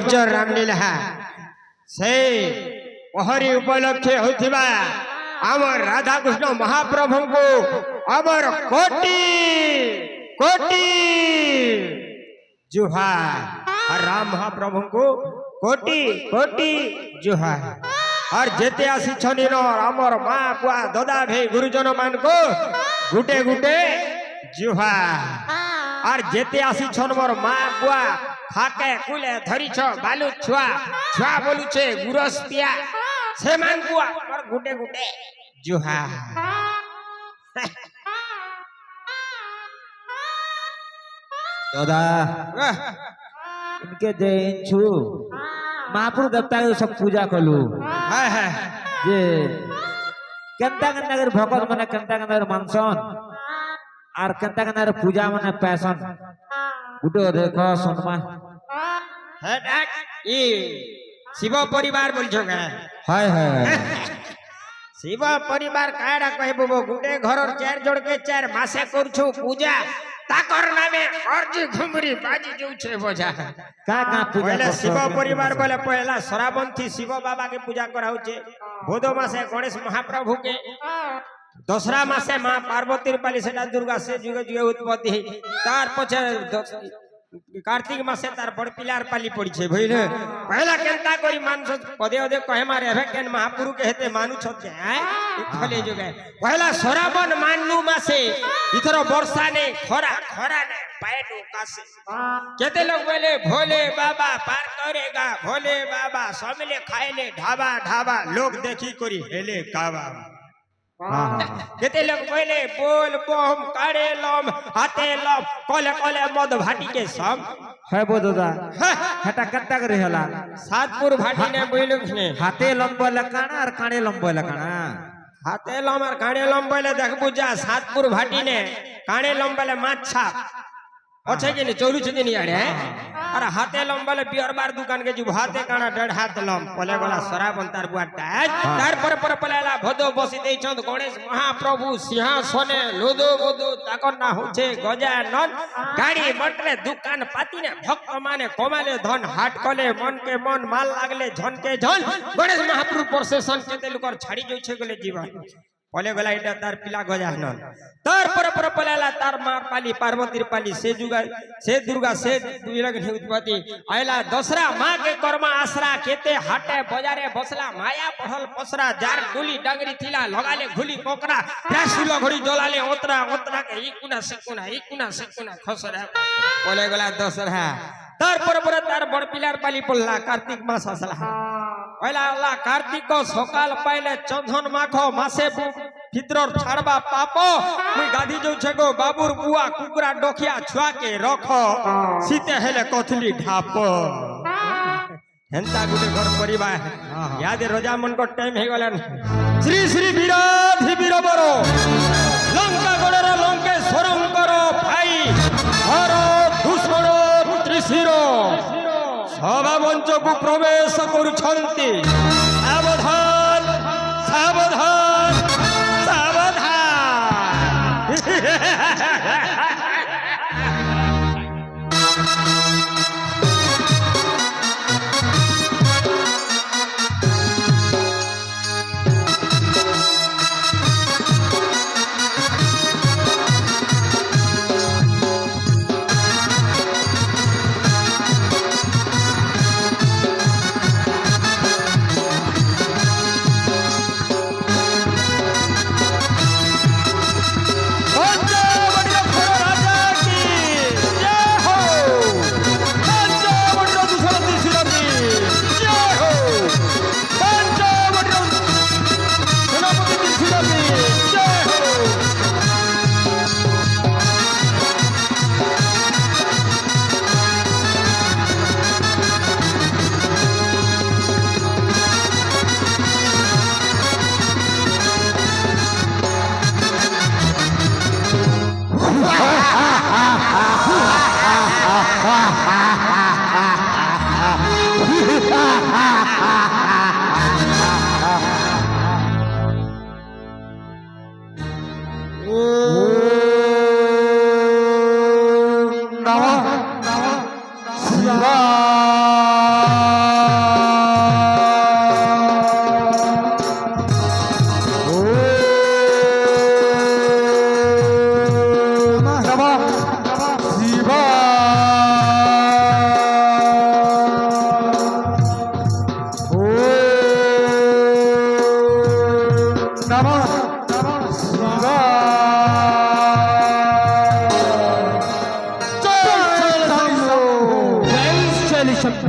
रामलीला से पहरी उपलक्षे होथिबा आमर राधा कृष्ण महाप्रभु को अमर कोटि कोटि जुहार और राम महाप्रभु को कोटि कोटि जुहार और जेते आसी छनिनो आमर माँ बुआ दादा भाई गुरुजन मान को गुटे गुटे जुहार और जेते आसी छन मोर माँ बुआ खाके कुले धरी छ बालू छुआ छुआ बोलू छे गुरस पिया से मान बुआ और गुटे गुटे जुहार दादा इनके जैन छु महाप्रभु देवता के सब पूजा कलु है जे केंता केंता कर भगत माने केंता केंता कर मानसन और केंता केंता कर पूजा माने पैसन गुटो देखो सुनमा है ई शिव परिवार बोल छ हाय हाय शिव परिवार काडा कहबो गुटे घर और चार जोड़ के चार मासे करछु पूजा ताकर नामे अर्जी घुमरी बाजी जो छे बजा का पूजा पहले शिव परिवार बोले पहला श्रावंती शिव बाबा के पूजा कराउ छे भोदो मासे गणेश महाप्रभु के दूसरा मासे मां पार्वती पाली सेटा दुर्गा से जुगे जुगे उत्पत्ति तार पछे कार्तिक मासे तार बड़ पिलार पाली पड़ी छे भइले पहला केनता करी मानस पदे ओदे कहे मारे हेबे केन महापुरु के हेते मानु छते हैं खले जुगे पहला श्रावण माननु मासे इथर वर्षा ने खरा खरा ने पैडू कासे केते लोग बोले भोले बाबा पार करेगा भोले बाबा सबले खाएले ढाबा ढाबा लोग देखी करी हेले कावा केते लोग बोले बोल बम काड़े लम हाथे लम कोले कोले मद भाटी के सम है बो दादा हटा कत्ता करे हला सातपुर भाटी ने बोलु ने हाथे लंबो लकाना और काणे लंबो लकाना हाथे लम और काणे लम बोले देख बुझा सातपुर भाटी ने काणे लम बोले माछा अच्छे कि नहीं चोरू छे नहीं आड़े अरे हाथे लम बोले बियर बार दुकान के जो हाथे काना डेढ़ हाथ लम बोले गोला सराबन तार बुआटा तार पर पलेला भदो बसी देई चंद गणेश महाप्रभु सिंहासने लोदो बोदो ताकर ना होछे गजानन गाड़ी मटरे दुकान पाती ने भक्त माने कमाले धन हाट कले मन के मन माल लागले झन के झन गणेश महाप्रभु प्रोसेशन केते लोकर छाड़ी जो छे गले जीवन पले गला इटा तार पिला गजानन तार पर पलेला तार मार पाली पार्वती पाली से जुगा से दुर्गा से दुर्गा के उत्पत्ति आयला दसरा मां के कर्मा आसरा केते हाटे बाजारे बसला माया पढ़ल पसरा जार गुली डंगरी थिला लगाले घुली कोकरा प्रासुलो घड़ी जोलाले ओतरा ओतरा के इकुना सेकुना खसरा पले गला दसरा तार पर तार बड़ पिलार पाली पल्ला कार्तिक मास आसला आयला अल्लाह कार्तिक को सकाल पाइले चंदन माखो मासे भितर छाड़बा पापो मुई गाधी जो छगो बाबूर बुआ कुकरा डोखिया छुआ के रखो सीते हेले कोथली ढाप हेंता गुटे घर परिवार याद रोजा मन को टाइम हे गलन श्री श्री वीराधि वीरबरो लंका गणर लंके स्वरं करो भाई हर दुष्मण त्रिशिरो सभा मंच को प्रवेश करुछंती सावधान सावधान सावधान Shiva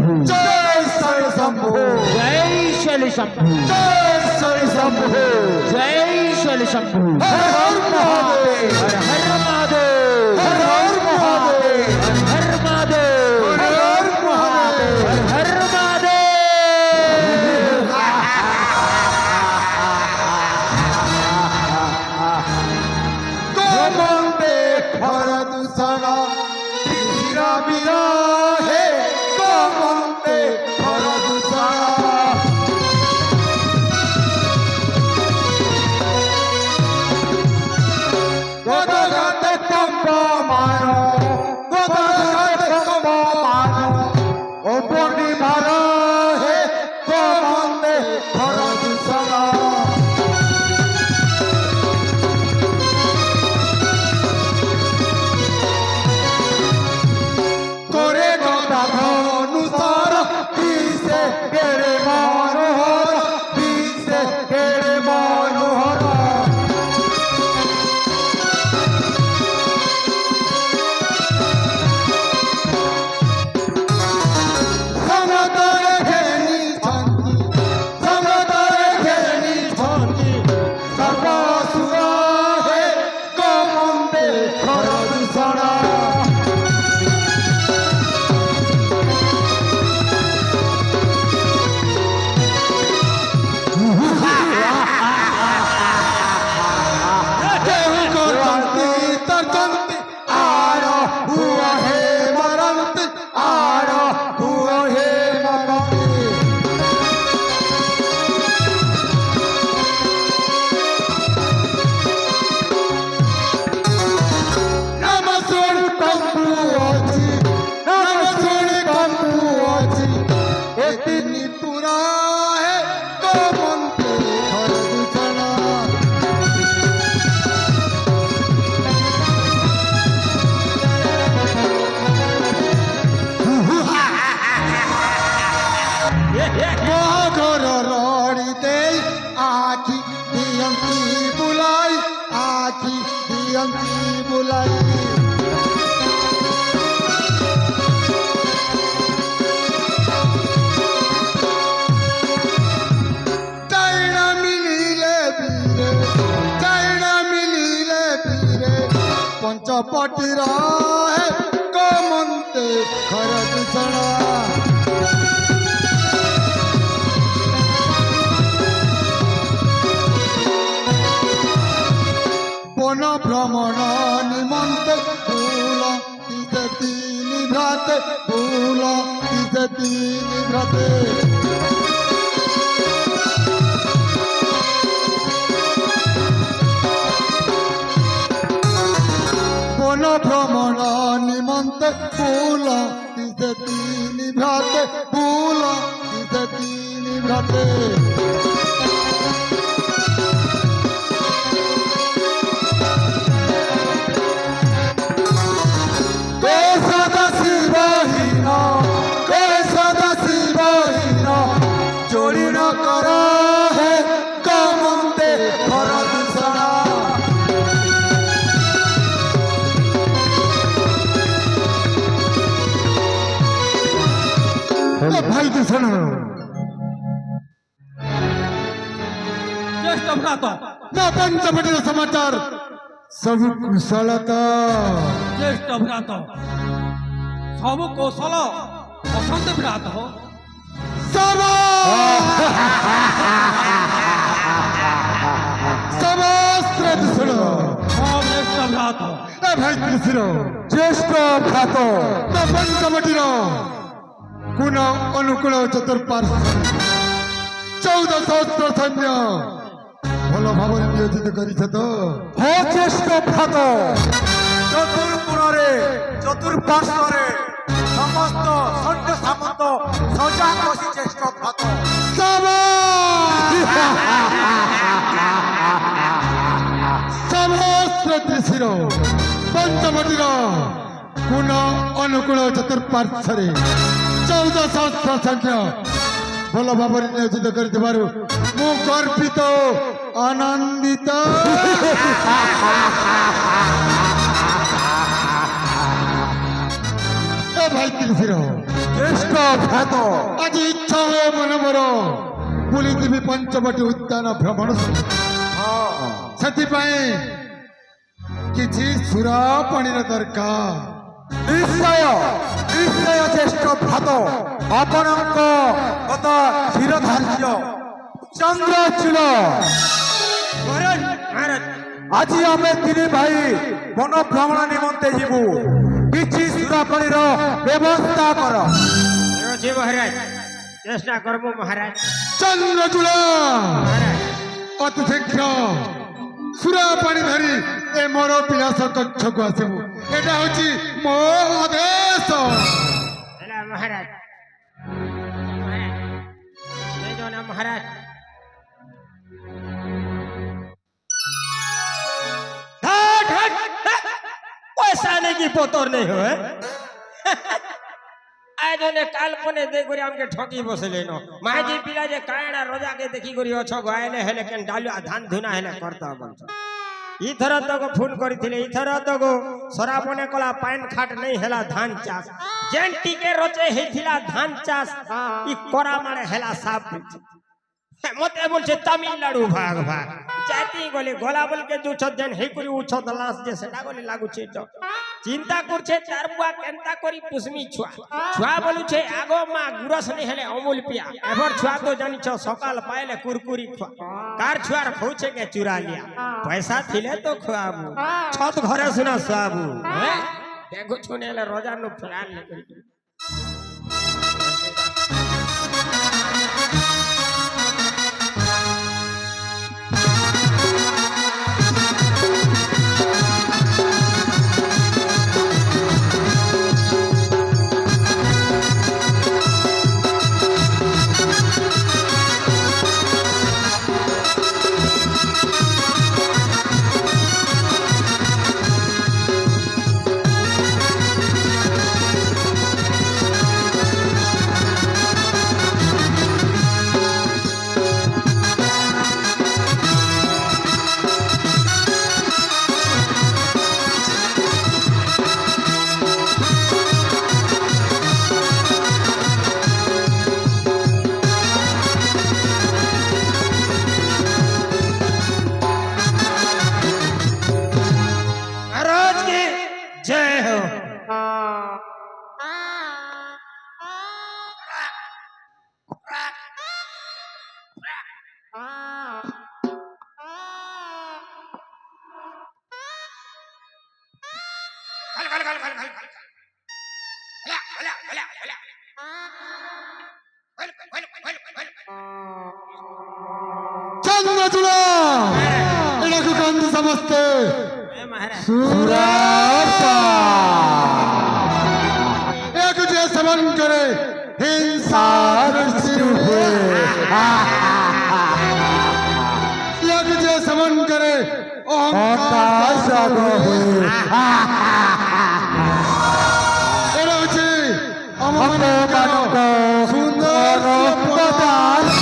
शंभू जय श्री शंभु जय शैल शंभू जय श्री शंभु जय शैल शंभू हर हर महादेव हर हर महादेव हर हर महादेव हर हर महादेव हर हर महादेव हर हर महादेव गोमंते भरत सना तीरा बिरा है गोमंते भरत सना गोदगते कंबा मारो गोदगते कंबा मारो ओपनी मारो है गोमंते भरत सना করে কথা অনুসার দিশে কেড়ে মনোহর দিশে কেড়ে মনোহর সমতলে ঘেনিছন্তি সমতলে ঘেনিছন্তি সর্বসুর হে গোমন্তে ঘরদূষণ तरकंती आरो हुआ है मरंती आरो हुआ है मरंती नमस्कार कंपू अछि नमस्कार कंपू अछि एतिनी पूरा है तो मंते घर दूषण মহাঘর রড়িতে আখি দিয়ন্তি বুলাই আখি দিয়ন্তি বুলাই চাইনা মিলিলে বীরে চাইনা মিলিলে বীরে পঞ্চপটির হে কমন্তে ঘর দূষণ বন ভ্রমণ নিমন্তে ভুল দিতে তিনি ভ্রাতে ভুল দিতে তিনি ভ্রাতে বন ভ্রমণ নিমন্তে ভুল দিতে তিনি ভ্রাতে ভুল দিতে তিনি ভ্রাতে সদা শিবহীন সদা শিবহীন চোরিণ কর হে কমন্তে ঘর দূষণ ভাই দূষণ ज्येष्ठ भ्रात ना पंचवटीर समाचार सब कुशलता ज्येष्ठ भ्रात सब कौशल बसंत भ्रात सब समस्त्र दूषण सब ज्येष्ठ भ्रात ए भाई ত্রিশির জ্যেষ্ঠ ভ্রাত না পঞ্চবটির কোন অনুকূল চতুর্পার্শ্ব 14 সহস্র সৈন্য ভাল ভাবে নিয়োজিত করিছে তো হে জ্যেষ্ঠ ভ্রাত চতুর্পুরে চতুর্পার্শ্বরে সমস্ত সৈন্য সামন্ত সজা বসি জ্যেষ্ঠ ভ্রাত সমস্ত ত্রিশির পঞ্চবটির কোন অনুকূল চতুর্পার্শ্বরে 14 সহস্র সৈন্য ভাল ভাবে নিয়োজিত করিতে পারু মু গর্বিত আনন্দিত এ ভাই ত্রিশির জ্যেষ্ঠ ভ্রাত ଆଜି ଇଚ୍ଛା ହୁଏ ମନେ ମୋର ବୁଲିଯିବି ପଞ୍ଚବଟୀ ଉଦ୍ୟାନ ଭ୍ରମଣ ସେଥିପାଇଁ କିଛି ସୁରା ପାଣିର ଦରକାର ନିଶ୍ଚୟ ନିଶ୍ଚୟ ଜ୍ୟେଷ୍ଠ ଭ୍ରାତ ଆପଣଙ୍କ ଗତ ଶିରଧାର୍ଯ୍ୟ ଚନ୍ଦ୍ରଚୂଳ মহারাজ মহারাজ ଆଜି ଆମେ ତିନି ଭାଇ ବନ ଭ୍ରମଣ ନିମନ୍ତେ ଯିବୁ କିଛି ସୁରାପାଣିର ବ୍ୟବସ୍ଥା କର ଅଛି মহারাজ চেষ্টা করবো মহারাজ ଚନ୍ଦ୍ରଚୂଳ মহারাজ ଅତି ଶୀଘ୍ର ସୁରା ପାଣି ଧରି ଏ ମୋର ପିଲାସ କକ୍ଷକୁ ଆସିବୁ ଏଟା ହଉଛି ମୋ ଆଦେଶ ହେଲା মহারাজ মহারাজ এই जो ना মহারাজ हट हट हट! पैसा नहीं की पोतर नहीं हो आज ने काल पने दे करी हमके ठगी बसले नो माजी पिला जे कायडा रोजा के देखी करी अछ गायले हेले केन डालु धान धुना हेले करता बोल इथर तक फोन करिथिले इथर तक सरापने कला पाइन खाट नहीं हेला धान चास जेन टिके रोचे हेथिला धान चास इ कोरा मारे हेला साफ मते बोलছে তামিলনাড়ু ভাগ ভাগ জাতি গলে গলা বল के जो छजन हे करी उछ दलास जे सेटा गले लागु छे तो चिंता करछे चार बुआ केनता करी पुसमी छुआ छुआ बोलु छे आगो मा गुरस नहीं हेले अमूल पिया एबर छुआ तो जानि छ सकाल पाइले कुरकुरी खुआ कार छुआर खौछे के चुरा लिया पैसा थिले तो खुआबू छत घरे सुना सुआबू हैं देखो छुनेले रोजा नु फरान ले चंद्रचूड़ एटाକୁ କହନ୍ତି ସମସ୍ତେ एक जे सेवन करे हिंसा एक जे सेवन करे अहंकार एटा হচ্ছে আমাদের সুন্দর পদার্থ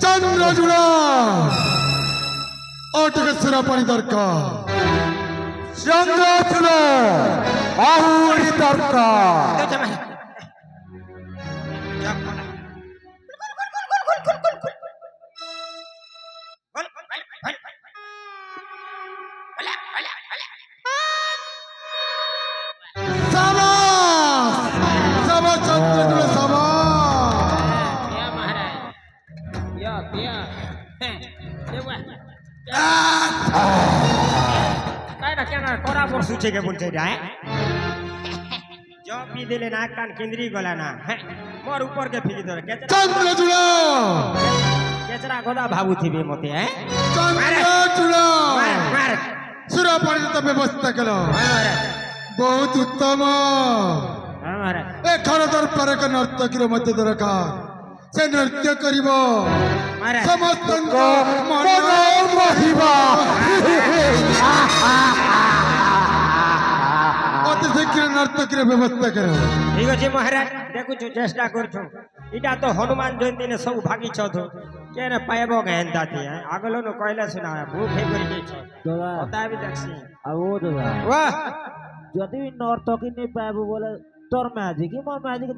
चंद्रचूड़ अटके सुरा पानी दरकार चंद्रचूड़ आहुरी दरकार सूचे के बोलते जाए जो पी दिले ना कान केंद्री गला ना मोर ऊपर के फिकी धरे चंद्रचूड़ केचरा गोदा भाबू थीबे मते हैं चंद्रचूड़ मार सुरा पानी तो व्यवस्था कलो बहुत उत्तम ए खरदर पर का नर्तकी रो मध्य दरकार से नृत्य करिवो समस्त मन महिमा अति शीघ्र নর্তকীর ব্যবস্থা করো ঠিক আছে মহারাজ দেখুছু চেষ্টা করছু এটা তো হনুমান জয়ন্তী নে সব ভাগিছ তো কেন পাইব গেন্দাতি আগলো ন কইলা শুনা ভূখ হে করে গেছ দাদা কথা আমি দেখছি আর ও দাদা বাহ যদি নর্তকী নেই পাইব বলে তোর ম্যাজিক মোর ম্যাজিক